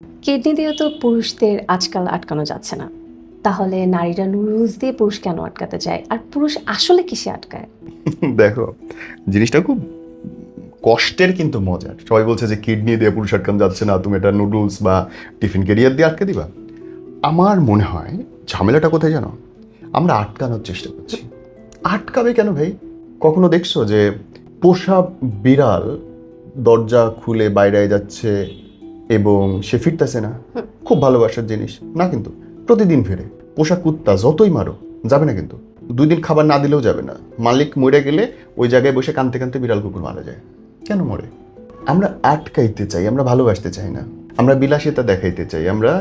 Kidney দিয়ে তো পুরুষদের আজকাল আটকানো যাচ্ছে না। তাহলে নারীরা নুডলস দিয়ে পুরুষ কেন আটকাতে চায়? আর পুরুষ আসলে কিসে আটকায়? দেখো, জিনিসটা খুব কষ্টের কিন্তু মজার। সবাই বলছে যে কিডনি দিয়ে পুরুষ আটকানো যাচ্ছে না, তুমি এটা নুডলস বা টিফিন ক্যারিয়ার দিয়ে আটকে দিবা। আমার মনে হয় ঝামেলাটা কোথায় জানো? আমরা আটকানোর চেষ্টা করছি। আটকাবে কেন ভাই? কখনো দেখছো যে পোষা বিড়াল দরজা খুলে বাইরে যাচ্ছে এবং সে ফিরতেছে না? খুব ভালোবাসার জিনিস না, কিন্তু প্রতিদিন ফিরে। পোষা কুত্তা যতই মারো যাবে না, কিন্তু 2 দিন খাবার না দিলেও যাবে না। মালিক মরে গেলে ওই জায়গায় বসে কাঁদতে কাঁদতে বিড়াল কুকুর মারা যায়। কেন মরে? আমরা আটকাইতে চাই, আমরা ভালোবাসতে চাই না। আমরা বিলাসিতা দেখাইতে চাই, আমরা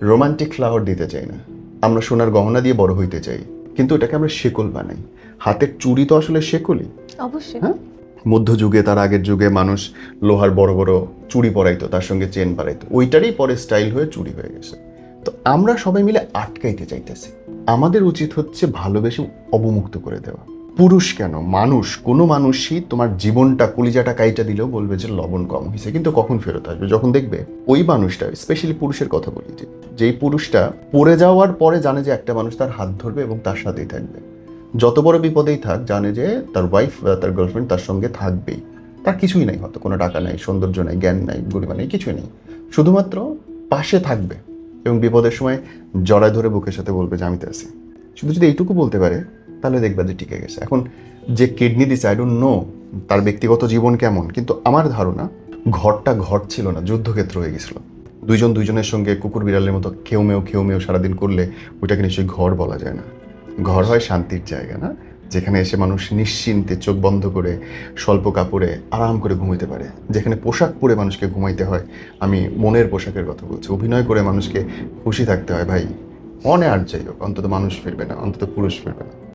রোমান্টিক ফ্লাওয়ার দিতে চাই না। আমরা সোনার গহনা দিয়ে বড় হইতে চাই, কিন্তু এটাকে আমরা শেকল বানাই। হাতের চুড়ি তো আসলে শেকলই। অবশ্যই। হ্যাঁ, মধ্যযুগে, তার আগের যুগে মানুষ লোহার বড় বড় চুড়ি পরাইতো, তার সঙ্গে চেন পরাইতো, ওইটারই পরে স্টাইল হয়ে চুড়ি হয়ে গেছে। তো আমরা সবাই মিলে আটকাইতে চাইতেছি। আমাদের উচিত হচ্ছে ভালোবেসে অবমুক্ত করে দেওয়া। পুরুষ কেন, মানুষ, কোনো মানুষই তোমার জীবনটা কলিজাটা কাইটা দিলেও বলবে যে লবণ কম হয়েছে, কিন্তু কখন ফেরত আসবে? যখন দেখবে ওই মানুষটা, স্পেশালি পুরুষের কথা বলি, যেই পুরুষটা পড়ে যাওয়ার পরে জানে যে একটা মানুষ তার হাত ধরবে এবং তার সাথেই থাকবে। যত বড় বিপদেই থাক, জানে যে তার ওয়াইফ বা তার গার্লফ্রেন্ড তার সঙ্গে থাকবেই। তার কিছুই নাই, হয়তো কোনো টাকা নাই, সৌন্দর্য নাই, জ্ঞান নাই, গরিমা নেই, কিছুই নেই, শুধুমাত্র পাশে থাকবে এবং বিপদের সময় জড়ায় ধরে বুকের সাথে বলবে যে আমি তো আছি। শুধু যদি এইটুকু বলতে পারে, তাহলে দেখবা যে টিকে গেছে। এখন যে কিডনি দিছে, আই ডোন্ট নো তার ব্যক্তিগত জীবন কেমন, কিন্তু আমার ধারণা ঘরটা ঘর ছিল না, যুদ্ধক্ষেত্র হয়ে গেছিল। দুইজন দুইজনের সঙ্গে কুকুর বিড়ালের মতো খেউ মেউ সারাদিন করলে ওইটাকে নিশ্চয়ই ঘর বলা যায় না। ঘর হয় শান্তির জায়গা, না? যেখানে এসে মানুষ নিশ্চিন্তে চোখ বন্ধ করে স্বল্প কাপড়ে আরাম করে ঘুমাইতে পারে। যেখানে পোশাক পরে মানুষকে ঘুমাইতে হয়, আমি মনের পোশাকের কথা বলছি। অভিনয় করে মানুষকে খুশি থাকতে হয় ভাই। অনে আর যাই হোক, অন্তত মানুষ ফিরবে না, অন্তত পুরুষ ফিরবে না।